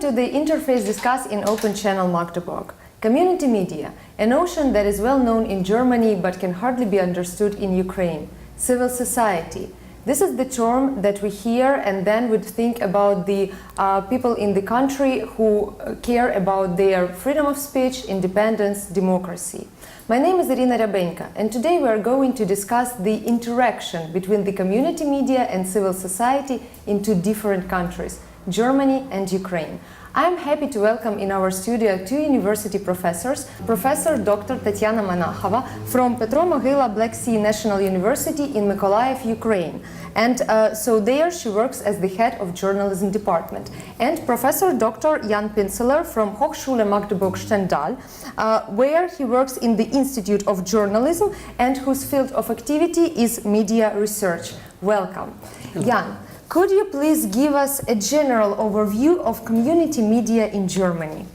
to the Interface Discuss in Open Channel Magdeburg. Community media, a notion that is well known in Germany but can hardly be understood in Ukraine. Civil society. This is the term that we hear and then would think about the people in the country who care about their freedom of speech, independence, democracy. My name is Iryna Riabenka, and today we are going to discuss the interaction between the community media and civil society in two different countries, Germany and Ukraine. I am happy to welcome in our studio two university professors, Prof.Dr. Tetiana Monakhova from Petro Mohyla Black Sea National University in Mykolaiv, Ukraine. And so there she works as the head of journalism department. And Prof.Dr. Jan Pinseler from Hochschule Magdeburg-Stendal, where he works in the Institute of Journalism and whose field of activity is media research. Welcome. Jan, could you please give us a general overview of community media in Germany?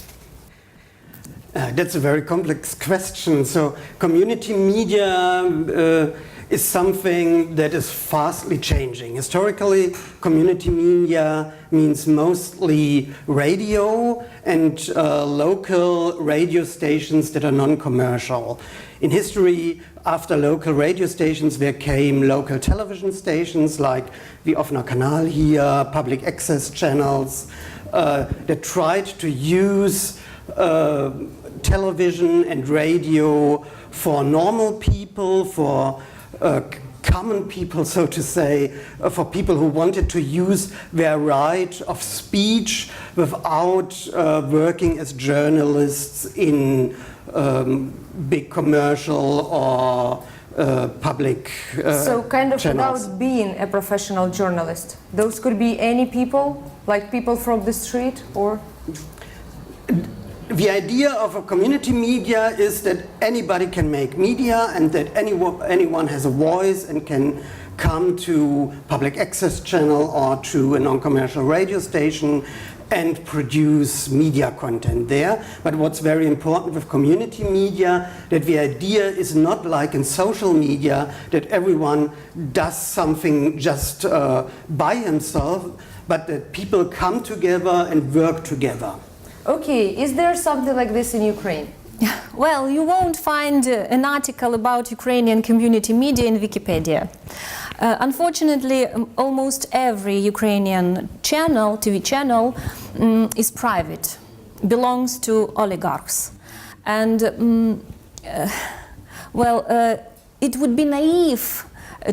That's a very complex question. So community media is something that is fastly changing. Historically, community media means mostly radio and local radio stations that are non-commercial. In history, after local radio stations, there came local television stations like the Offener Kanal here, public access channels that tried to use television and radio for normal people, for common people, so to say, for people who wanted to use their right of speech without working as journalists in big commercial or public so kind of channels. Without being a professional journalist. Those could be any people, like people from the street, or? The idea of a community media is that anybody can make media and that anyone has a voice and can come to public access channel or to a non-commercial radio station and produce media content there. But what's very important with community media, that the idea is not like in social media that everyone does something just by himself, but that people come together and work together. Okay, is there something like this in Ukraine? Well, you won't find an article about Ukrainian community media in Wikipedia. Unfortunately, almost every Ukrainian channel, TV channel, is private, belongs to oligarchs. And, it would be naive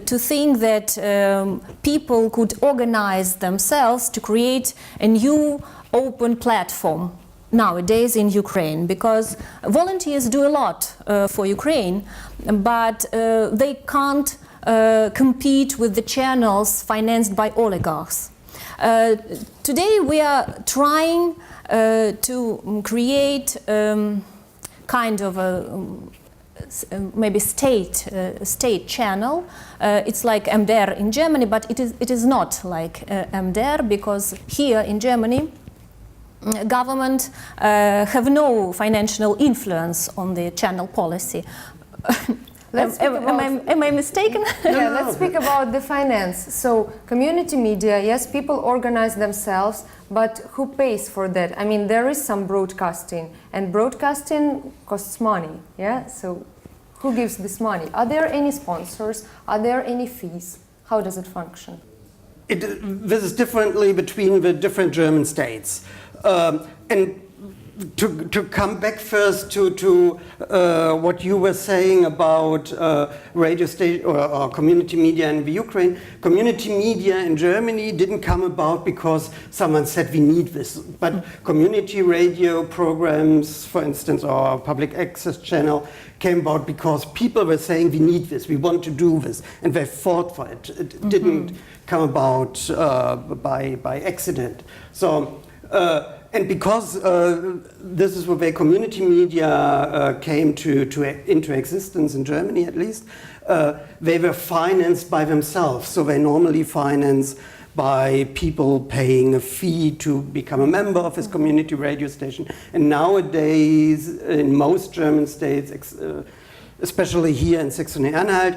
to think that people could organize themselves to create a new open platform nowadays in Ukraine, because volunteers do a lot for Ukraine, but they can't compete with the channels financed by oligarchs. Today we are trying to create kind of a maybe state channel. It's like MDR in Germany, but it is not like MDR, because here in Germany government have no financial influence on the channel policy. Am I mistaken? Yeah, let's speak about the finance. So community media, yes, people organize themselves, but who pays for that? I mean, there is some broadcasting, and broadcasting costs money, yeah? So who gives this money? Are there any sponsors? Are there any fees? How does it function? This is differently between the different German states. And to come back first to what you were saying about radio station or community media in the Ukraine, community media in Germany didn't come about because someone said we need this, but community radio programs, for instance, or public access channel came about because people were saying we need this, we want to do this, and they fought for it. It didn't come about by accident. So. And because this is where community media came into existence in Germany, at least, they were financed by themselves. So they normally finance by people paying a fee to become a member of this community radio station. And nowadays, in most German states, especially here in Saxony-Anhalt,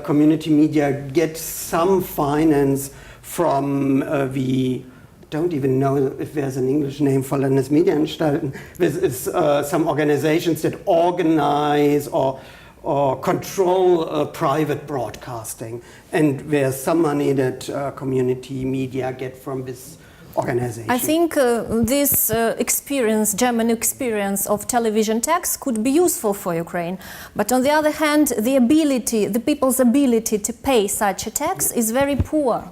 community media get some finance from the don't even know if there's an English name for Landesmedienanstalten. This is some organizations that organize or control private broadcasting, and there's some money that community media get from this organization. I think this German experience of television tax could be useful for Ukraine. But on the other hand, the people's ability to pay such a tax is very poor.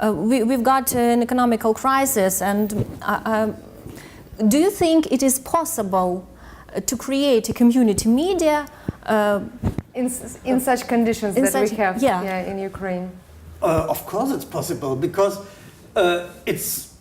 We've got an economical crisis, and do you think it is possible to create a community media in such conditions that we have in Ukraine? Of course it's possible, because it's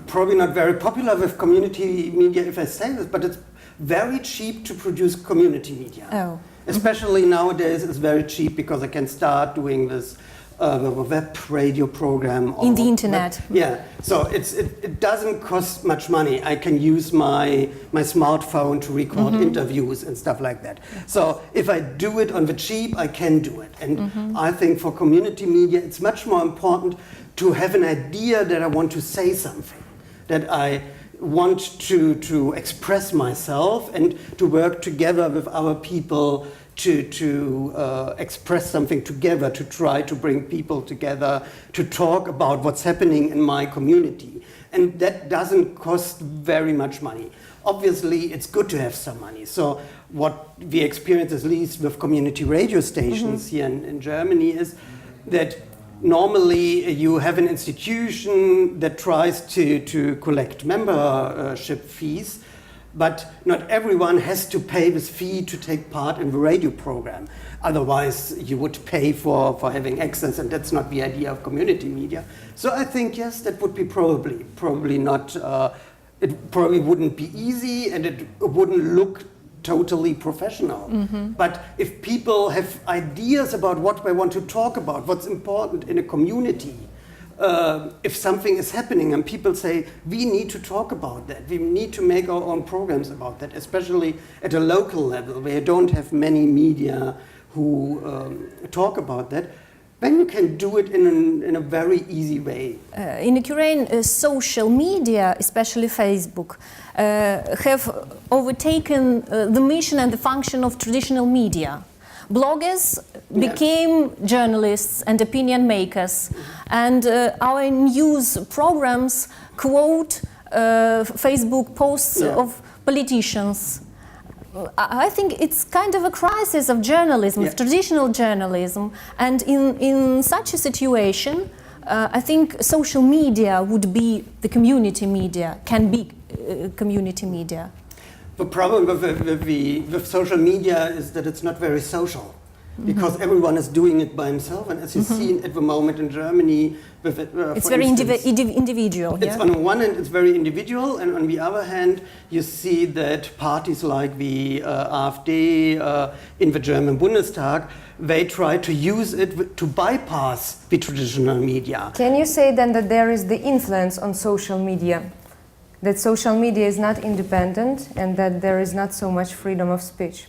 probably not very popular with community media if I say this, but it's very cheap to produce community media. Oh. Especially nowadays it's very cheap, because I can start doing this web radio program. In the internet. Yeah, so it doesn't cost much money. I can use my smartphone to record interviews and stuff like that. So if I do it on the cheap, I can do it. And I think for community media it's much more important to have an idea that I want to say something, that I want to express myself and to work together with other people to express something together, to try to bring people together, to talk about what's happening in my community. And that doesn't cost very much money. Obviously, it's good to have some money. So what we experience, at least with community radio stations here in Germany, is that normally you have an institution that tries to collect membership fees, but not everyone has to pay this fee to take part in the radio program. Otherwise, you would pay for having access, and that's not the idea of community media. So I think, yes, that would be probably not, it probably wouldn't be easy, and it wouldn't look totally professional. But if people have ideas about what they want to talk about, what's important in a community, if something is happening and people say, we need to talk about that, we need to make our own programs about that, especially at a local level where you don't have many media who talk about that, then you can do it in a very easy way. In Ukraine, social media, especially Facebook, have overtaken the mission and the function of traditional media. Bloggers became journalists and opinion makers, and our news programs quote Facebook posts of politicians. I think it's kind of a crisis of journalism, of traditional journalism, and in such a situation, I think social media would be the community media, can be community media. The problem with social media is that it's not very social, because everyone is doing it by himself, and as you see at the moment in Germany, with it's very individual. It's on one hand it's very individual, and on the other hand you see that parties like the AfD in the German Bundestag, they try to use it to bypass the traditional media. Can you say then that there is the influence on social media? That social media is not independent and that there is not so much freedom of speech?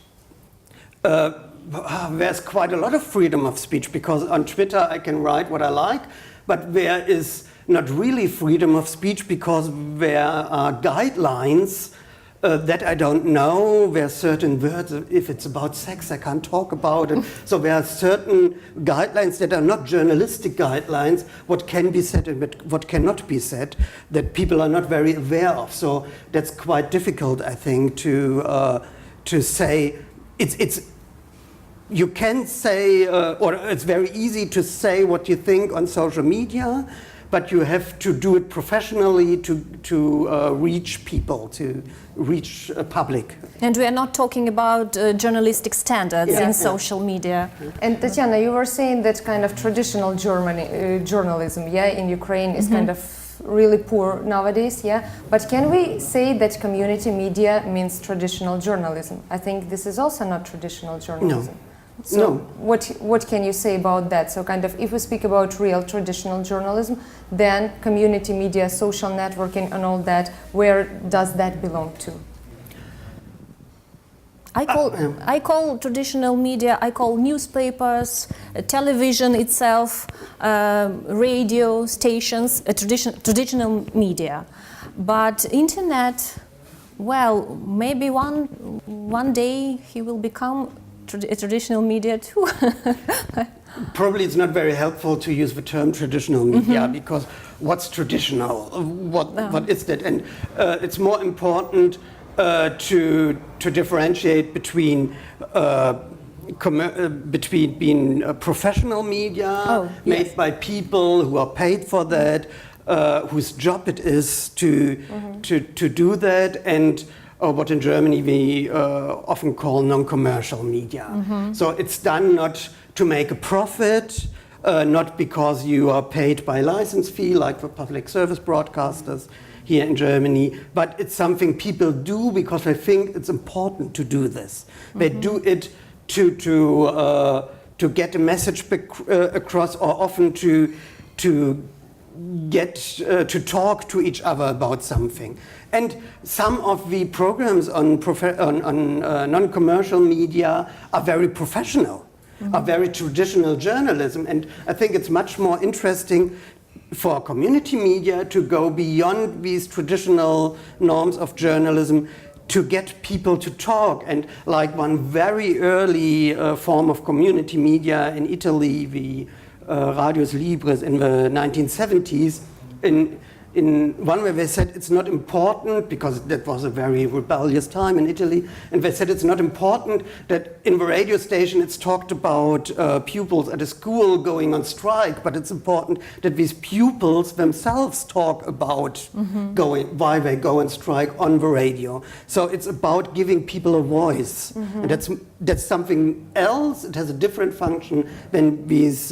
There's quite a lot of freedom of speech, because on Twitter I can write what I like, but there is not really freedom of speech because there are guidelines that I don't know. There are certain words, if it's about sex, I can't talk about it. So there are certain guidelines that are not journalistic guidelines, what can be said and what cannot be said, that people are not very aware of. So that's quite difficult, I think, to say. You can say, or it's very easy to say what you think on social media, but you have to do it professionally to reach people, to reach a public. And we are not talking about journalistic standards in social media. And Tetiana, you were saying that kind of traditional journalism, in Ukraine is kind of really poor nowadays, But can we say that community media means traditional journalism? I think this is also not traditional journalism. No. So what can you say about that? So kind of if we speak about real traditional journalism, then community media, social networking and all that, where does that belong to? I call traditional media, I call newspapers, television itself, radio stations, traditional media. But internet, well, maybe one day he will become a traditional media too. Probably it's not very helpful to use the term traditional media because what's traditional? What is that? And it's more important to differentiate between being professional media made by people who are paid for that, whose job it is to do that, and what in Germany we often call non-commercial media. So it's done not to make a profit, not because you are paid by license fee like for public service broadcasters here in Germany, but it's something people do because they think it's important to do this. They do it to get a message across, or often to get to talk to each other about something. And some of the programs on non-commercial media are very professional, are very traditional journalism, and I think it's much more interesting for community media to go beyond these traditional norms of journalism to get people to talk. And like one very early form of community media in Italy, the Radios Libres in the 1970s, in one way they said it's not important, because that was a very rebellious time in Italy, and they said it's not important that in the radio station it's talked about pupils at a school going on strike, but it's important that these pupils themselves talk about why they go on strike on the radio. So it's about giving people a voice, and that's something else. It has a different function than these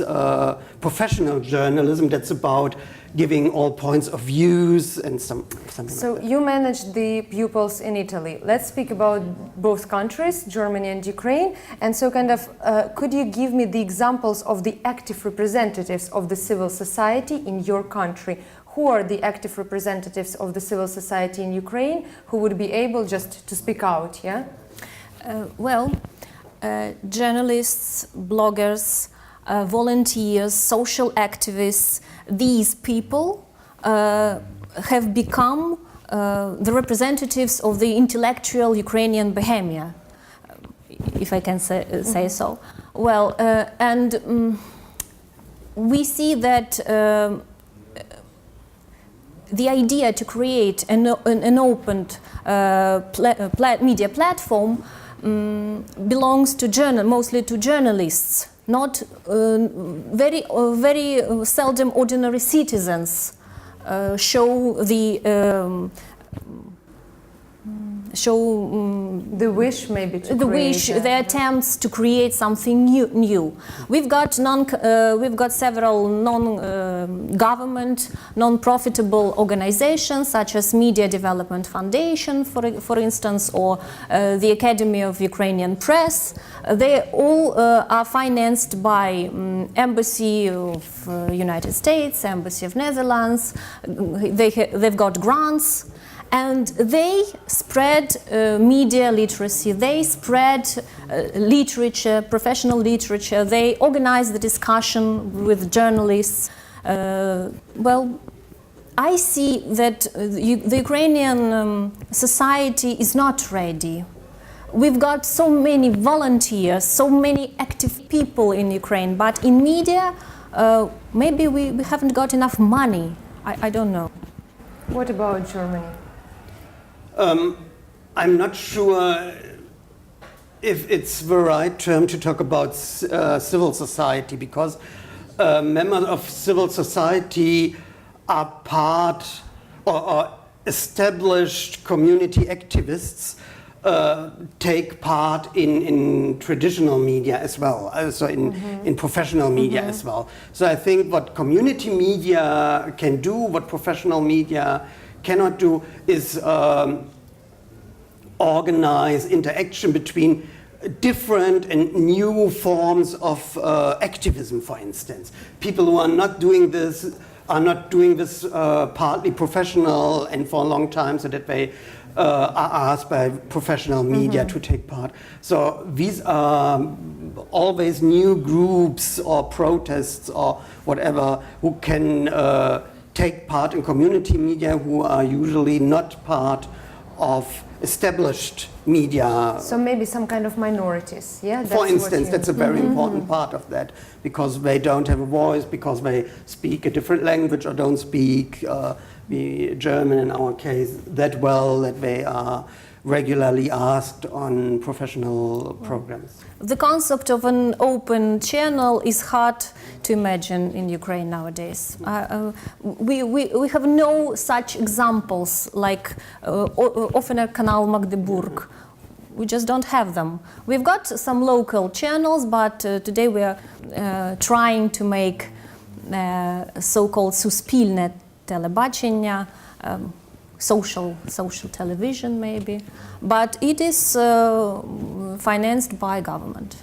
professional journalism that's about giving all points of views and something So like that. you managed the pupils in Italy. Let's speak about both countries, Germany and Ukraine. And so could you give me the examples of the active representatives of the civil society in your country? Who are the active representatives of the civil society in Ukraine who would be able just to speak out, yeah? Journalists, bloggers, volunteers, social activists, these people have become the representatives of the intellectual Ukrainian bohemia, if I can say so. Well, and we see that the idea to create an open media platform belongs to mostly to journalists, not very seldom ordinary citizens show the the wish maybe to the attempts to create something new. We've got several non-government, non-profitable organizations such as Media Development Foundation, for instance, or the Academy of Ukrainian Press. They all are financed by Embassy of United States, Embassy of Netherlands. They've got grants. And they spread media literacy, they spread literature, professional literature, they organize the discussion with journalists. Well, I see that the Ukrainian society is not ready. We've got so many volunteers, so many active people in Ukraine, but in media, maybe we haven't got enough money. I don't know. What about Germany? I'm not sure if it's the right term to talk about civil society, because members of civil society are part or established community activists take part in traditional media as well, also in professional media as well. So I think what community media can do, what professional media cannot do, is organize interaction between different and new forms of activism, for instance. People who are not doing this are not doing this partly professional and for a long time, so that they are asked by professional media to take part. So these are always new groups or protests or whatever who can take part in community media, who are usually not part of established media. So maybe some kind of minorities, yeah? For instance, that's a very important part of that, because they don't have a voice, because they speak a different language or don't speak the German in our case that well, that they are regularly asked on professional programs. The concept of an open channel is hard to imagine in Ukraine nowadays. We have no such examples like Offener Kanal Magdeburg. We just don't have them. We've got some local channels, but today we are trying to make so-called суспільне телебачення, social television maybe, but it is financed by government.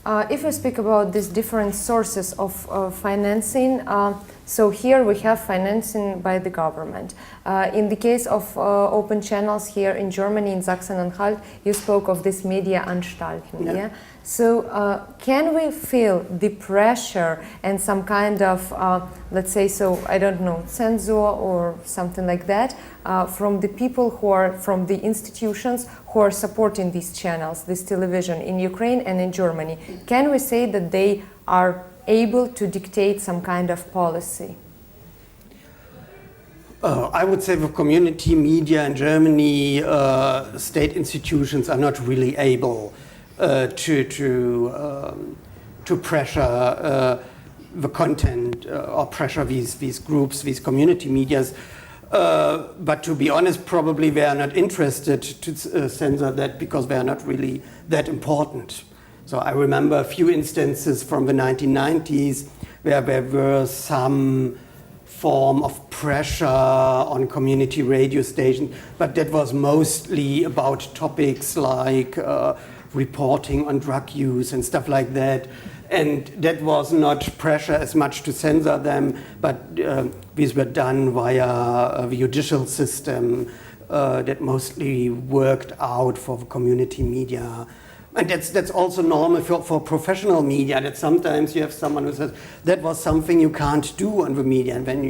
If we speak about these different sources of financing, so here we have financing by the government. In the case of open channels here in Germany, in Sachsen-Anhalt, you spoke of this Medienanstalten, yeah? So can we feel the pressure and some kind of, let's say, so, I don't know, censor or something like that, from the people who are, from the institutions who are supporting these channels, this television in Ukraine and in Germany? Can we say that they are able to dictate some kind of policy? I would say for community media in Germany, state institutions are not really able to pressure the content or pressure these groups, these community medias. But to be honest, probably they are not interested to censor that because they are not really that important. So I remember a few instances from the 1990s where there were some form of pressure on community radio stations, but that was mostly about topics like reporting on drug use and stuff like that. And that was not pressure as much to censor them, but these were done via the judicial system that mostly worked out for the community media. And that's also normal for professional media, that sometimes you have someone who says, that was something you can't do on the media, and then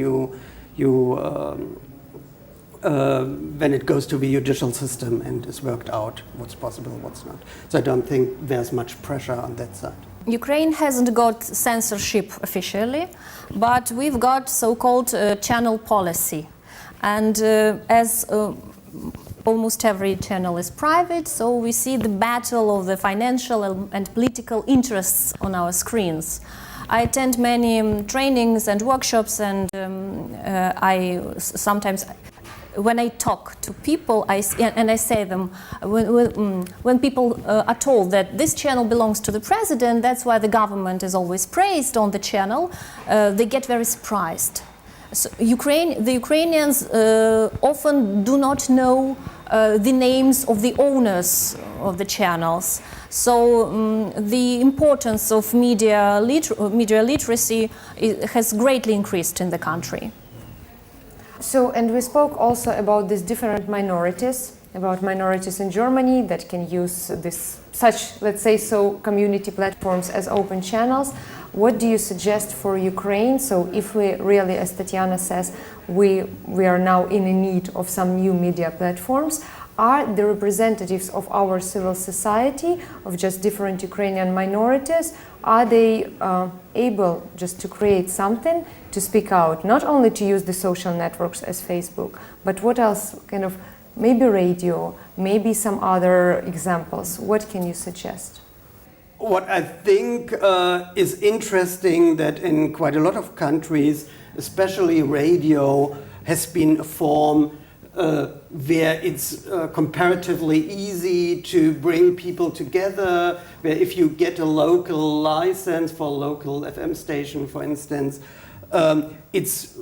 when it goes to the judicial system and is worked out what's possible, what's not. So I don't think there's much pressure on that side. Ukraine hasn't got censorship officially, but we've got so-called channel policy. And as almost every channel is private, so we see the battle of the financial and political interests on our screens. I attend many trainings and workshops, and I sometimes, when I talk to people, I say them, when people are told that this channel belongs to the president, that's why the government is always praised on the channel, they get very surprised. So the Ukrainians often do not know the names of the owners of the channels. So the importance of media literacy has greatly increased in the country. So, and we spoke also about these different minorities, about minorities in Germany that can use such, let's say so, community platforms as open channels. What do you suggest for Ukraine? So if we really, as Tetiana says, we are now in need of some new media platforms, are the representatives of our civil society, of just different Ukrainian minorities, are they able just to create something, to speak out, not only to use the social networks as Facebook, but what else, kind of, maybe radio, maybe some other examples? What can you suggest? What I think is interesting that in quite a lot of countries, especially radio, has been a form where it's comparatively easy to bring people together, where if you get a local license for a local FM station, for instance, it's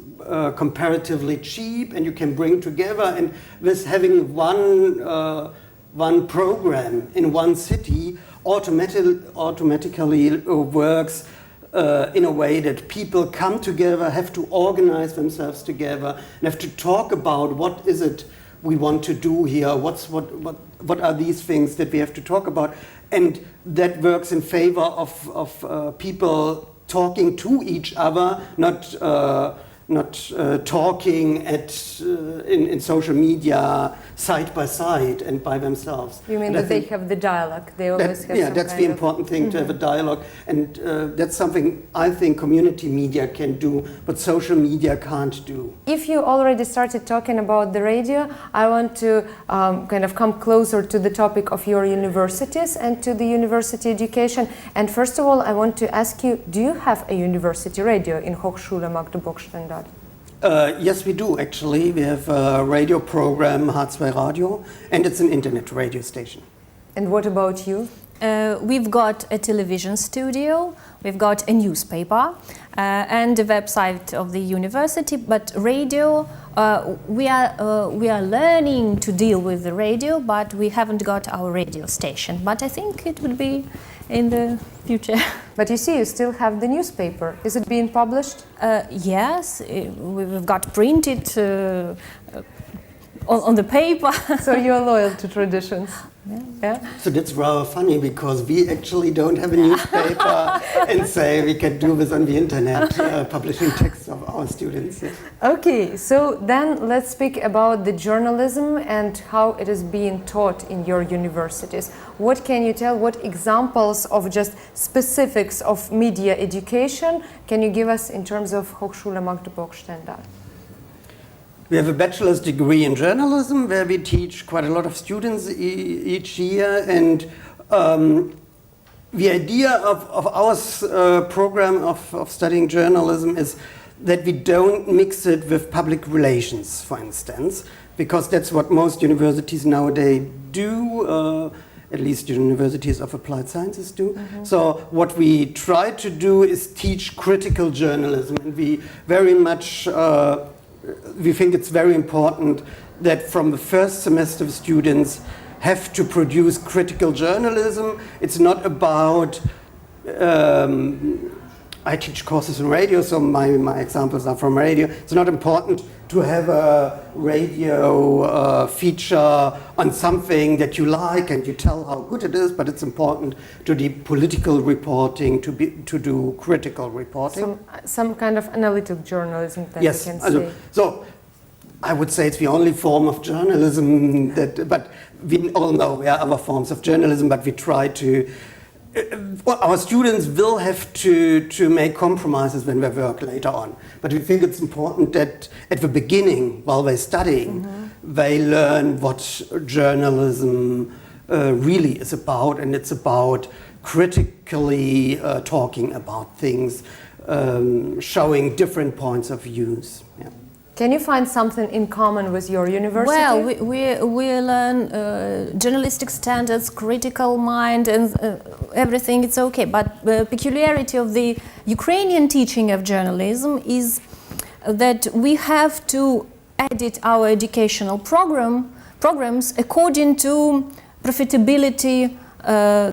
comparatively cheap and you can bring together, and with having one program in one city automatically works in a way that people come together, have to organize themselves together, and have to talk about what is it we want to do here, what are these things that we have to talk about, and that works in favor of people talking to each other, not talking in social media side by side and by themselves. You mean that they have the dialogue? They always have some that's the important thing, to have a dialogue, and that's something I think community media can do, but social media can't do. If you already started talking about the radio, I want to kind of come closer to the topic of your universities and to the university education. And first of all, I want to ask you, do you have a university radio in Hochschule Magdeburg-Stendal? Yes, we do actually. We have a radio program, H2 Radio, and it's an internet radio station. And what about you? We've got a television studio, we've got a newspaper and a website of the university, but radio, we are learning to deal with the radio, but we haven't got our radio station. But I think it will be in the future. But you see, you still have the newspaper. Is it being published? Yes, we've got printed on the paper. So you're loyal to traditions. Yeah. So that's rather funny, because we actually don't have a newspaper and say we can do this on the internet, publishing texts of our students. Yes. Okay, so then let's speak about the journalism and how it is being taught in your universities. What can you tell, what examples of just specifics of media education can you give us in terms of Hochschule Magdeburg-Stendal? We have a bachelor's degree in journalism, where we teach quite a lot of students each year, and the idea of our program of studying journalism is that we don't mix it with public relations, for instance, because that's what most universities nowadays do, at least universities of applied sciences do. Mm-hmm. So what we try to do is teach critical journalism, and we very much we think it's very important that from the first semester students have to produce critical journalism. It's not about, I teach courses in radio, so my examples are from radio. It's not important to have a radio feature on something that you like and you tell how good it is, but it's important to do political reporting, to do critical reporting. Some kind of analytic journalism, then yes, you can say. So I would say it's the only form of journalism but we all know there are other forms of journalism, but we try to, our students will have to make compromises when they work later on. But we think it's important that at the beginning, while they're studying, they learn what journalism really is about, and it's about critically talking about things, showing different points of views. Yeah. Can you find something in common with your university? Well, we learn journalistic standards, critical mind, and everything. It's okay. But the peculiarity of the Ukrainian teaching of journalism is that we have to edit our educational programs according to profitability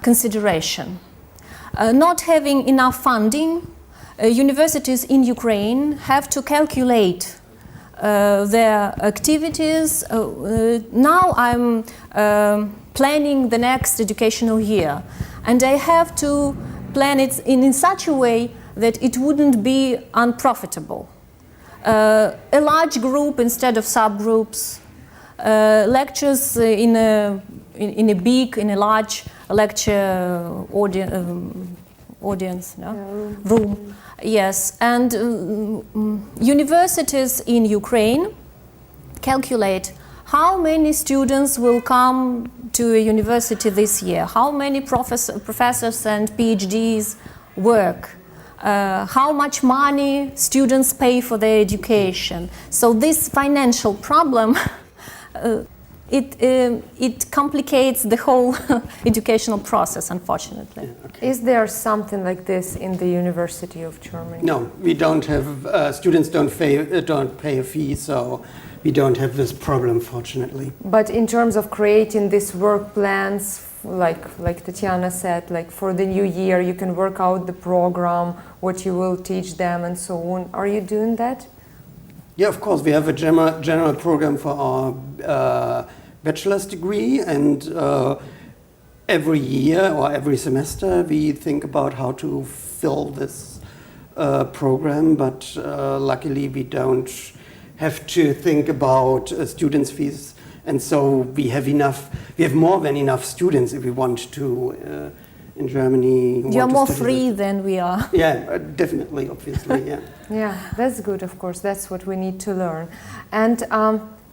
consideration. Not having enough funding, universities in Ukraine have to calculate their activities. Now I'm planning the next educational year, and I have to plan it in such a way that it wouldn't be unprofitable. A large group instead of subgroups, lectures in a large lecture audience, no? Room. Yes, and universities in Ukraine calculate how many students will come to a university this year, how many professors and PhDs work, how much money students pay for their education. So this financial problem it complicates the whole educational process, unfortunately. Yeah, okay. Is there something like this in the University of Germany? No, we don't have, students don't pay a fee, so we don't have this problem, fortunately. But in terms of creating these work plans, like Tetiana said, like for the new year, you can work out the program, what you will teach them and so on. Are you doing that? Yeah, of course, we have a general program for our bachelor's degree, and every year or every semester we think about how to fill this program, but luckily we don't have to think about students' fees, and so we have more than enough students if we want to in Germany. You're more free than we are. Yeah, definitely, obviously, yeah. Yeah, that's good, of course. That's what we need to learn. And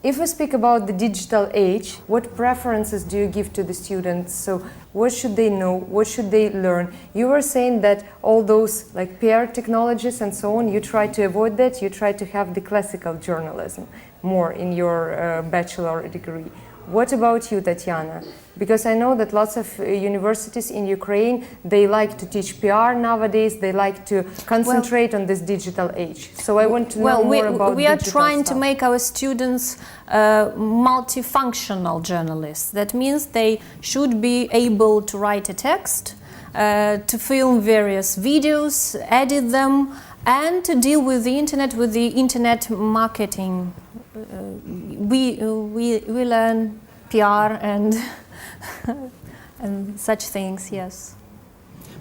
if we speak about the digital age, what preferences do you give to the students? So what should they know? What should they learn? You were saying that all those like PR technologies and so on, you try to avoid that. You try to have the classical journalism more in your bachelor degree. What about you, Tetiana? Because I know that lots of universities in Ukraine, they like to teach PR nowadays, they like to concentrate on this digital age. So I want to know more about we are digital trying stuff. to make our students multifunctional journalists. That means they should be able to write a text, to film various videos, edit them, and to deal with the internet marketing. We learn PR and and such things, yes.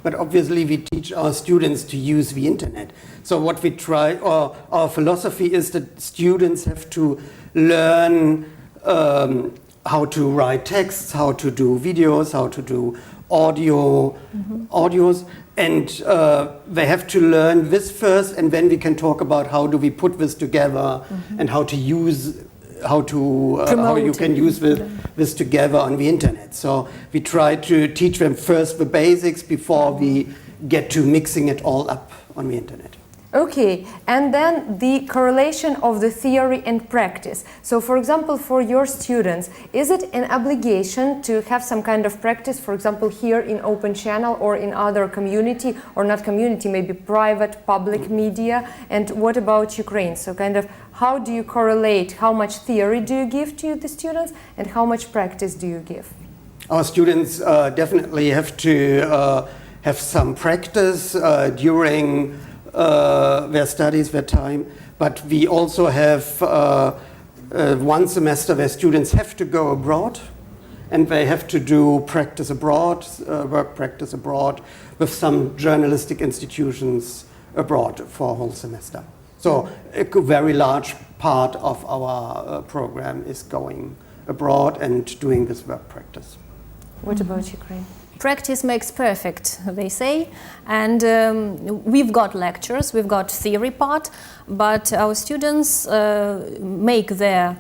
But obviously we teach our students to use the internet. So what we try, or our philosophy is that students have to learn how to write texts, how to do videos, how to do audios, and they have to learn this first, and then we can talk about how do we put this together and how to use, how you can use this together on the internet. So we try to teach them first the basics before we get to mixing it all up on the internet. Okay, and then the correlation of the theory and practice. So for example, for your students, is it an obligation to have some kind of practice, for example, here in Open Channel or in other community, or not community, maybe private, public media? And what about Ukraine? So kind of how do you correlate, how much theory do you give to the students and how much practice do you give? Our students definitely have to have some practice during their studies, their time, but we also have one semester where students have to go abroad, and they have to do practice abroad, work practice abroad with some journalistic institutions abroad for a whole semester. So a very large part of our program is going abroad and doing this work practice. What about Ukraine? Practice makes perfect, they say, and we've got lectures, we've got theory part, but our students make their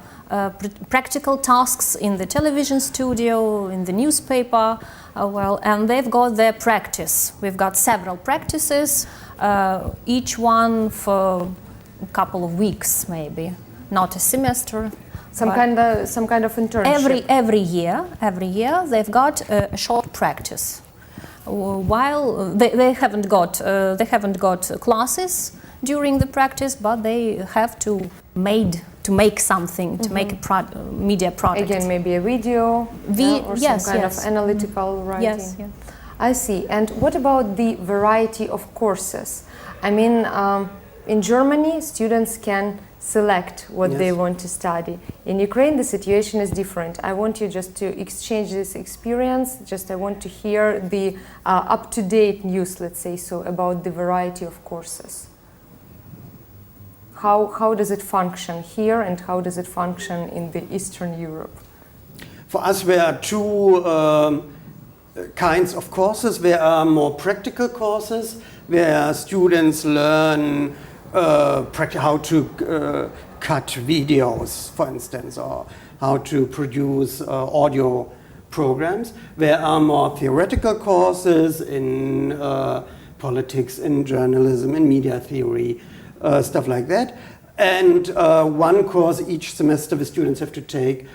practical tasks in the television studio, in the newspaper, and they've got their practice. We've got several practices, each one for a couple of weeks maybe, not a semester. Some kind of internship. Every year they've got a short practice. While they haven't got classes during the practice, but they have to make something, to make a media product. Again, maybe a video or yes, some kind of analytical writing. Yes, yeah. I see. And what about the variety of courses? I mean, in Germany, students can select what they want to study. In Ukraine, the situation is different. I want you just to exchange this experience. I want to hear the up-to-date news, let's say so, about the variety of courses. How does it function here, and how does it function in the Eastern Europe? For us, there are two kinds of courses. There are more practical courses where students learn how to cut videos, for instance, or how to produce audio programs. There are more theoretical courses in politics, in journalism, in media theory, stuff like that. And one course each semester the students have to take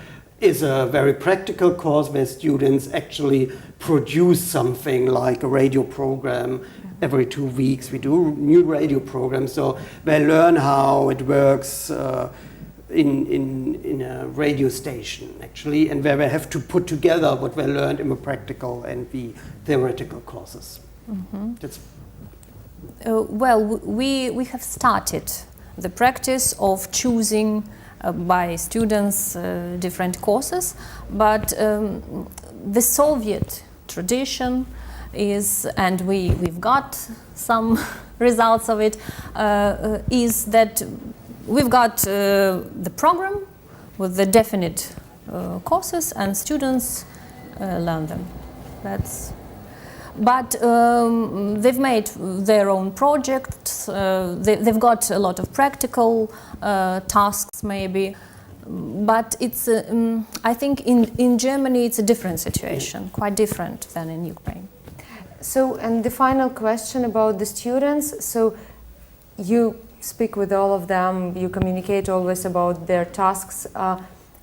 is a very practical course where students actually produce something like a radio program. Every 2 weeks we do new radio programs, so they learn how it works in a radio station actually, and where they have to put together what they learned in the practical and the theoretical courses. That's well, we have started the practice of choosing by students different courses, but the Soviet tradition is, and we've got some results of it, is that we've got the program with the definite courses, and students learn them. But they've made their own projects, they've got a lot of practical tasks maybe, but it's, I think in Germany it's a different situation, quite different than in Ukraine. So, and the final question about the students, so you speak with all of them, you communicate always about their tasks.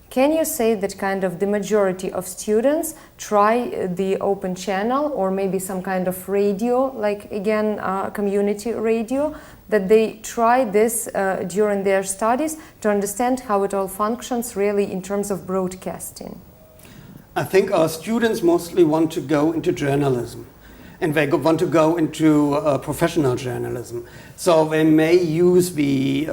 Can you say that kind of the majority of students try the open channel or maybe some kind of radio, like again community radio, that they try this during their studies to understand how it all functions really in terms of broadcasting? I think our students mostly want to go into journalism, and they want to go into professional journalism. So they may use the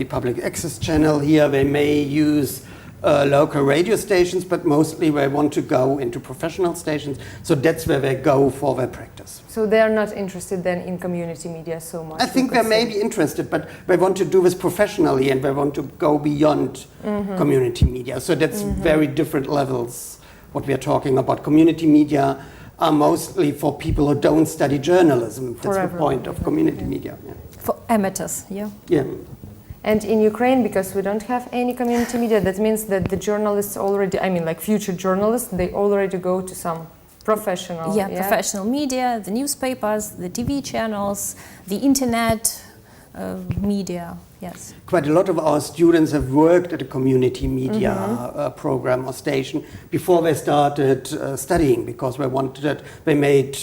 public access channel here, they may use local radio stations, but mostly they want to go into professional stations, so that's where they go for their practice. So they are not interested then in community media so much? I think they may be interested, but they want to do this professionally and they want to go beyond community media. So that's very different levels what we are talking about. Community media are mostly for people who don't study journalism. That's the point of community media. Yeah. For amateurs, yeah. Yeah. And in Ukraine, because we don't have any community media, that means that the journalists already, I mean like future journalists, they already go to some professional. Yeah, professional media, the newspapers, the TV channels, the internet media, yes. Quite a lot of our students have worked at a community media program or station before they started studying, because they made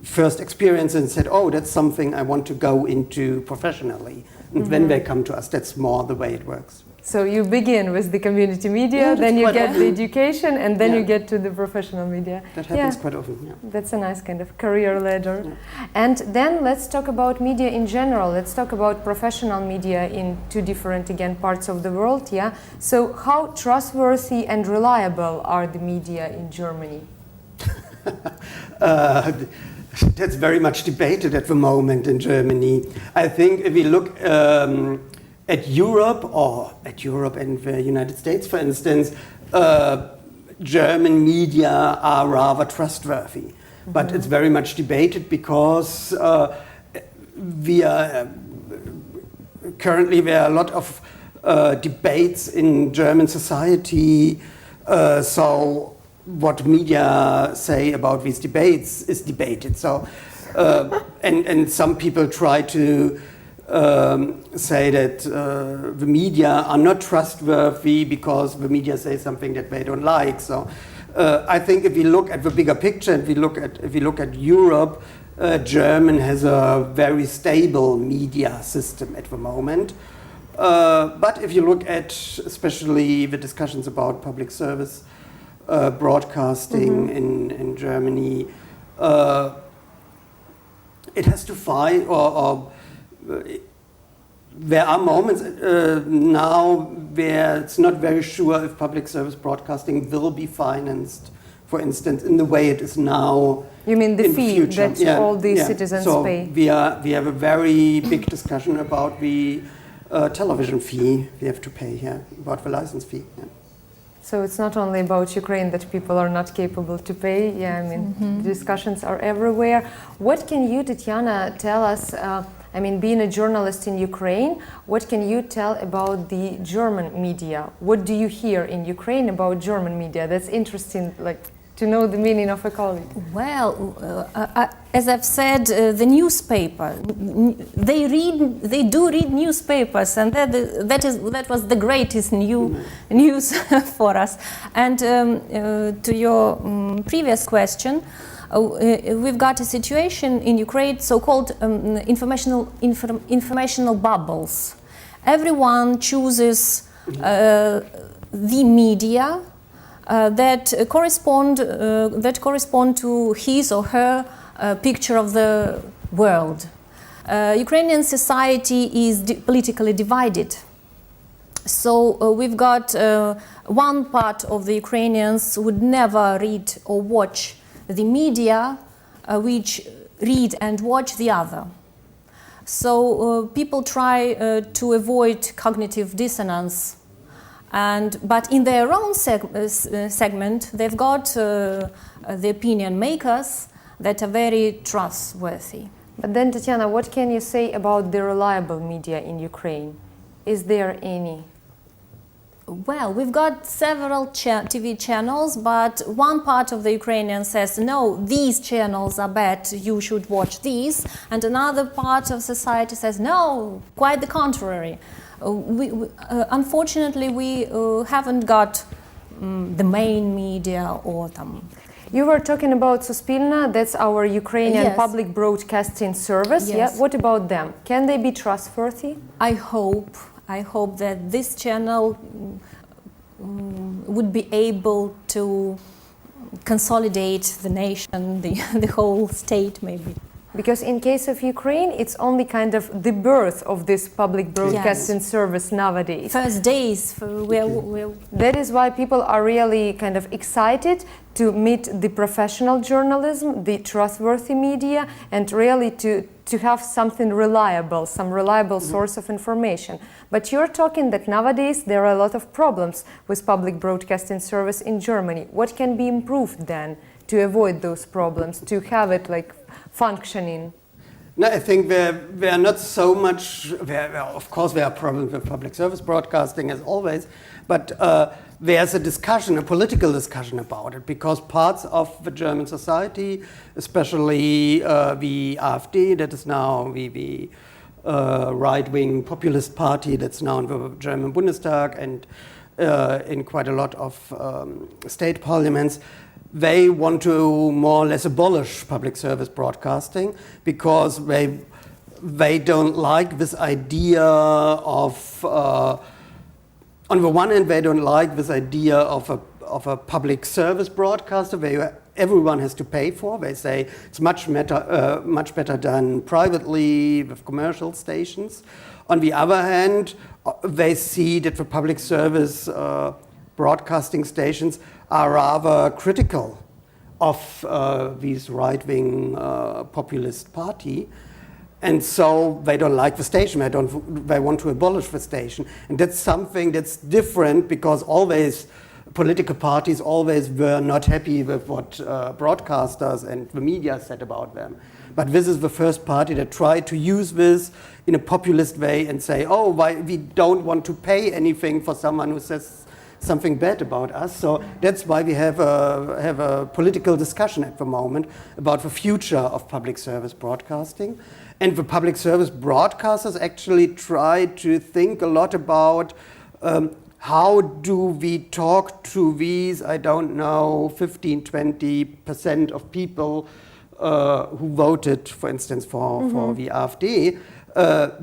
first experience and said, oh, that's something I want to go into professionally. And when they come to us, that's more the way it works. So you begin with the community media, then you get the education, and then you get to the professional media. That happens quite often, yeah. That's a nice kind of career ladder. Yeah. And then let's talk about media in general. Let's talk about professional media in two different, again, parts of the world, yeah? So how trustworthy and reliable are the media in Germany? That's very much debated at the moment in Germany. I think if we look at Europe and the United States, for instance, German media are rather trustworthy. But it's very much debated because currently there are a lot of debates in German society, so what media say about these debates is debated. So, and some people try to say that the media are not trustworthy because the media say something that they don't like. So, I think if we look at the bigger picture, if we look at Europe, Germany has a very stable media system at the moment. But if you look at especially the discussions about public service broadcasting in Germany, it has to fight, or there are moments now where it's not very sure if public service broadcasting will be financed, for instance, in the way it is now. You mean the fee that all these citizens pay? We have a very big discussion about the television fee we have to pay here, about the license fee. Yeah. So it's not only about Ukraine that people are not capable to pay. Yeah, I mean, discussions are everywhere. What can you, Tetiana, tell us, I mean, being a journalist in Ukraine, what can you tell about the German media? What do you hear in Ukraine about German media? That's interesting, like, to know the meaning of equality? Well, as I've said, the newspaper, they do read newspapers, and that was the greatest news for us. And to your previous question, we've got a situation in Ukraine, so-called informational bubbles. Everyone chooses the media that correspond to his or her picture of the world. Ukrainian society is politically divided. So we've got one part of the Ukrainians would never read or watch the media which read and watch the other. So people try to avoid cognitive dissonance, but in their own segment they've got the opinion makers that are very trustworthy. But then, Tetiana, what can you say about the reliable media in Ukraine? Is there any? Well, we've got several TV channels, but one part of the Ukrainians says, no, these channels are bad, you should watch these, and another part of society says, no, quite the contrary. Unfortunately, we haven't got the main media or them. You were talking about Suspilna, that's our Ukrainian Yes. public broadcasting service. Yes. Yeah. What about them? Can they be trustworthy? I hope that this channel would be able to consolidate the nation, the whole state maybe. Because in case of Ukraine, it's only kind of the birth of this public broadcasting service nowadays. First days, we're That is why people are really kind of excited to meet the professional journalism, the trustworthy media, and really to have something reliable, some reliable source of information. But you're talking that nowadays there are a lot of problems with public broadcasting service in Germany. What can be improved then to avoid those problems, to have it like functioning? No, I think there are not so much, of course there are problems with public service broadcasting as always, but there's a discussion, a political discussion about it, because parts of the German society, especially the AfD, that is now the right-wing populist party that's now in the German Bundestag and in quite a lot of state parliaments, they want to more or less abolish public service broadcasting because they don't like this idea of, on the one hand, they don't like this idea of a public service broadcaster where everyone has to pay for. They say it's much better done privately with commercial stations. On the other hand, they see that the public service broadcasting stations are rather critical of these right-wing populist party, and so they don't like the station. They want to abolish the station, and that's something that's different because always political parties always were not happy with what broadcasters and the media said about them. But this is the first party that tried to use this in a populist way and say, oh, why we don't want to pay anything for someone who says something bad about us. So that's why we have a political discussion at the moment about the future of public service broadcasting. And the public service broadcasters actually try to think a lot about how do we talk to these, I don't know, 15-20% of people who voted, for instance, for the AfD,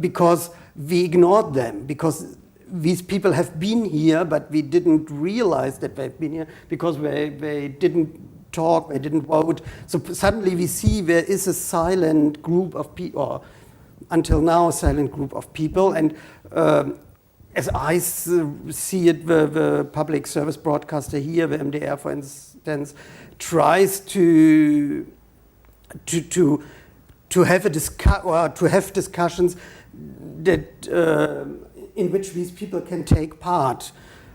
because we ignored them, because these people have been here, but we didn't realize that they've been here because they didn't talk, they didn't vote. So suddenly we see there is a silent group of people, or until now a silent group of people. And as I see it, the public service broadcaster here, the MDR for instance, tries to have discussions that in which these people can take part.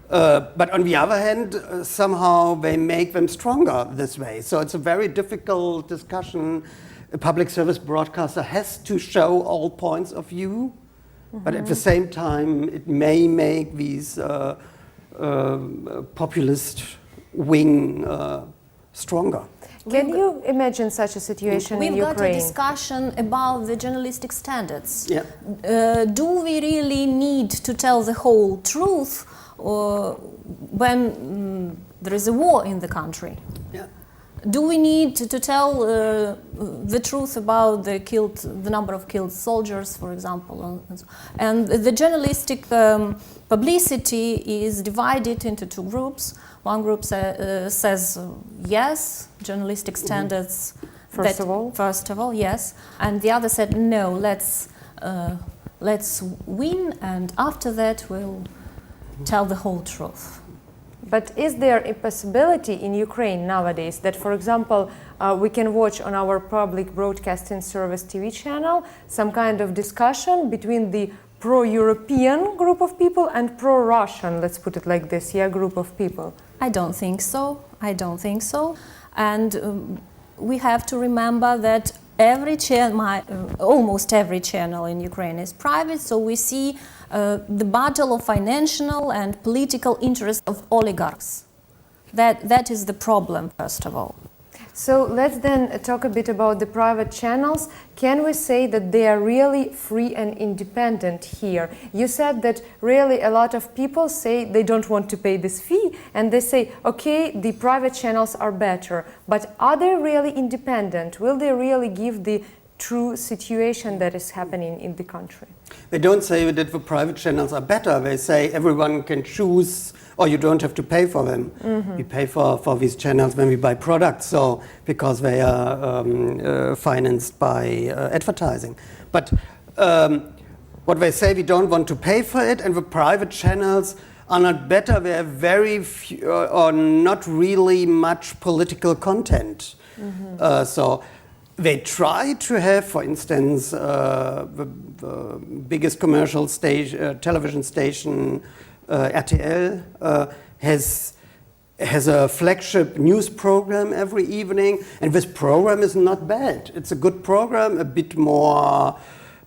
But on the other hand, somehow they make them stronger this way. So it's a very difficult discussion. A public service broadcaster has to show all points of view, but at the same time, it may make these populist wing stronger. Can you imagine such a situation in We've got a Ukraine? discussion about the journalistic standards. Yeah. Do we really need to tell the whole truth when there is a war in the country? Yeah. Do we need to tell the truth about the number of killed soldiers, for example? And the journalistic publicity is divided into two groups. One group says yes, journalistic standards. First of all, yes, and the other said no. Let's win, and after that we'll tell the whole truth. But is there a possibility in Ukraine nowadays that, for example, we can watch on our public broadcasting service TV channel some kind of discussion between the pro-European group of people and pro-Russian, let's put it like this, group of people? I don't think so. I don't think so. And we have to remember that almost every channel in Ukraine is private, so we see the battle of financial and political interests of oligarchs. That is the problem, first of all. So let's then talk a bit about the private channels. Can we say that they are really free and independent here? You said that really a lot of people say they don't want to pay this fee, and they say, okay, the private channels are better, but are they really independent? Will they really give the true situation that is happening in the country? They don't say that the private channels are better. They say everyone can choose, or you don't have to pay for them. We pay for these channels when we buy products, so because they are financed by advertising. But what they say, we don't want to pay for it, and the private channels are not better. They have very few, or not really much political content. So they try to have, for instance, the biggest commercial television station, RTL, has a flagship news program every evening, and this program is not bad. It's a good program, a bit more,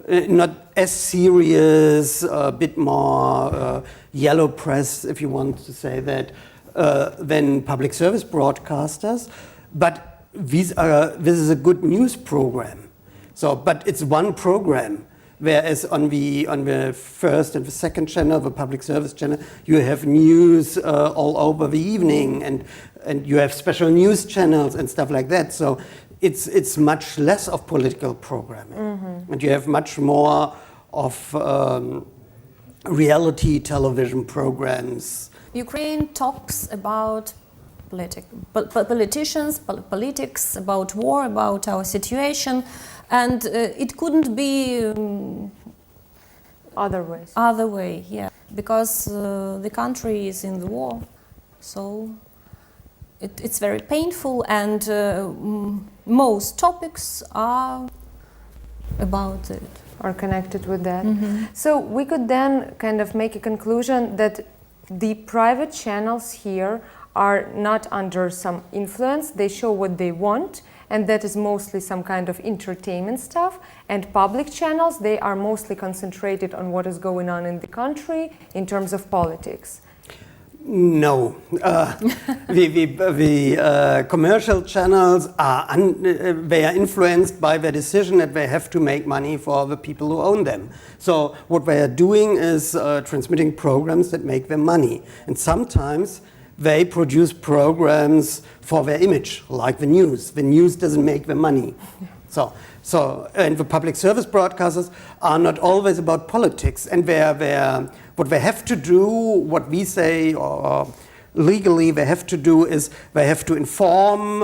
not as serious, a bit more yellow press, if you want to say that, than public service broadcasters. But this is a good news program. So, but it's one program. Whereas on the first and the second channel, the public service channel, you have news all over the evening, and you have special news channels and stuff like that. So it's much less of political programming, and you have much more of reality television programs. Ukraine talks about politics, about war, about our situation. And it couldn't be other way, yeah, because the country is in the war, so it's very painful, and most topics are about it. Are connected with that. So we could then kind of make a conclusion that the private channels here are not under some influence. They show what they want, and that is mostly some kind of entertainment stuff. And public channels, they are mostly concentrated on what is going on in the country in terms of politics. No, the commercial channels they are influenced by the decision that they have to make money for the people who own them. So what they are doing is transmitting programs that make them money, and sometimes they produce programs for their image, like the news. The news doesn't make them money. So and the public service broadcasters are not always about politics, and what they have to do, what we say, or legally they have to do, is they have to inform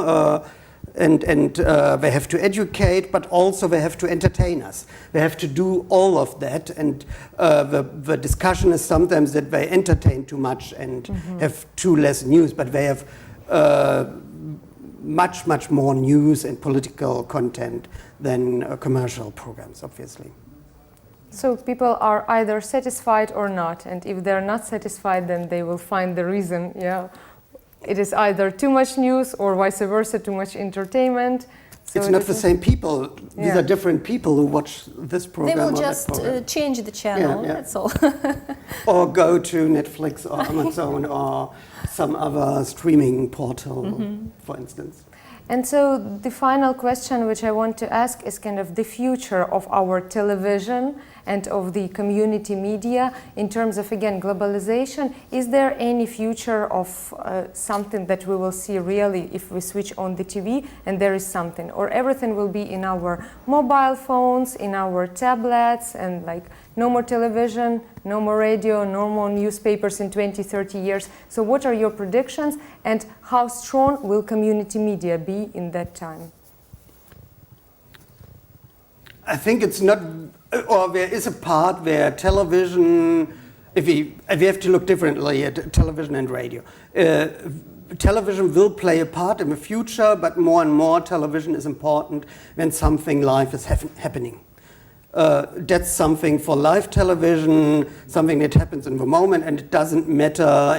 and they have to educate, but also they have to entertain us. They have to do all of that, and the discussion is sometimes that they entertain too much and have too less news, but they have much more news and political content than commercial programs, obviously. So people are either satisfied or not, and if they're not satisfied, then they will find the reason. Yeah, it is either too much news or vice versa, too much entertainment. So it's not the same people. These Yeah. are different people who watch this They program will or that just program. change the channel, Yeah. that's all. Or go to Netflix or Amazon or some other streaming portal, for instance. And so the final question which I want to ask is kind of the future of our television and of the community media in terms of, again, globalization. Is there any future of something that we will see really if we switch on the TV and there is something? Or everything will be in our mobile phones, in our tablets, and like no more television, no more radio, no more newspapers in 20, 30 years. So what are your predictions and how strong will community media be in that time? I think it's not, or there is a part where television, if we have to look differently at television and radio. Television will play a part in the future, but more and more television is important when something live is happening. That's something for live television, something that happens in the moment, and it doesn't matter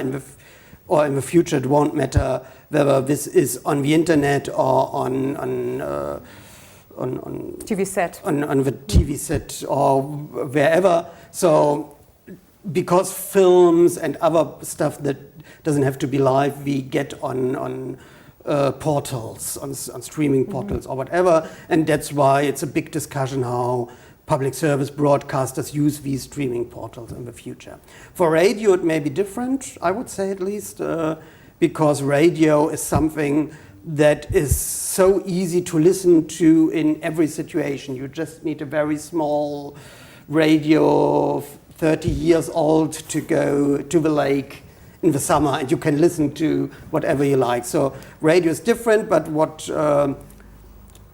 or in the future it won't matter whether this is on the internet or on TV set. On the TV set or wherever. So because films and other stuff that doesn't have to be live, we get on portals, on streaming portals or whatever, and that's why it's a big discussion how public service broadcasters use these streaming portals in the future. For radio it may be different, I would say at least, because radio is something that is so easy to listen to in every situation. You just need a very small radio, 30 years old, to go to the lake in the summer and you can listen to whatever you like. So radio is different, but what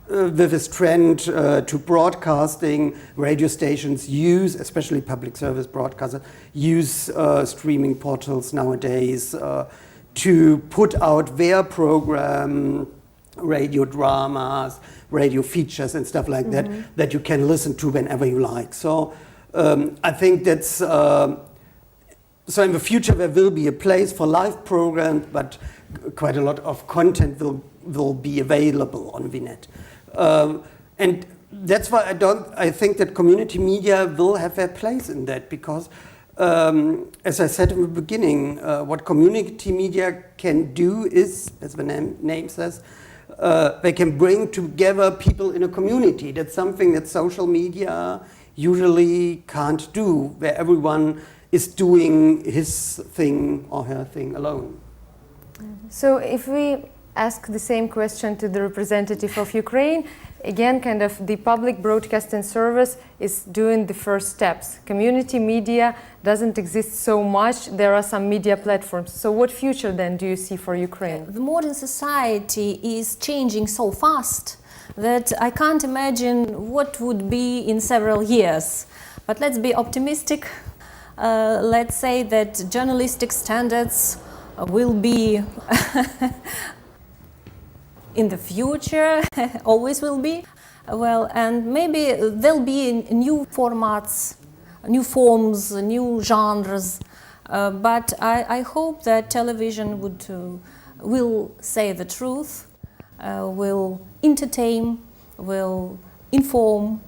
with this trend to broadcasting, radio stations use, especially public service broadcasters, use streaming portals nowadays to put out their program, radio dramas, radio features and stuff like that, that you can listen to whenever you like. So I think that's, so in the future there will be a place for live programs, but quite a lot of content will be available on the net. And that's why I think that community media will have their place in that, because as I said in the beginning, what community media can do is, as the name says, they can bring together people in a community. That's something that social media usually can't do, where everyone is doing his thing or her thing alone. So if we ask the same question to the representative of Ukraine, again, kind of the public broadcasting service is doing the first steps. Community media doesn't exist so much. There are some media platforms. So what future then do you see for Ukraine? The modern society is changing so fast that I can't imagine what would be in several years. But let's be optimistic. Let's say that journalistic standards will be in the future, always will be. Well, and maybe there'll be new formats, new forms, new genres. But I hope that television will say the truth, will entertain, will inform,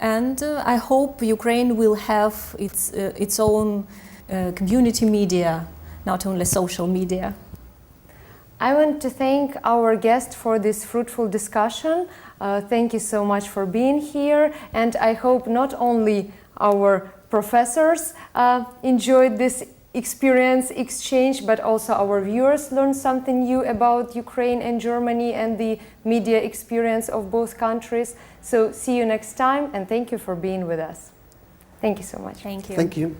and I hope Ukraine will have its own community media, not only social media. I want to thank our guest for this fruitful discussion. Thank you so much for being here, and I hope not only our professors enjoyed this experience exchange, but also our viewers learned something new about Ukraine and Germany and the media experience of both countries. So see you next time, and thank you for being with us. Thank you so much. Thank you. Thank you.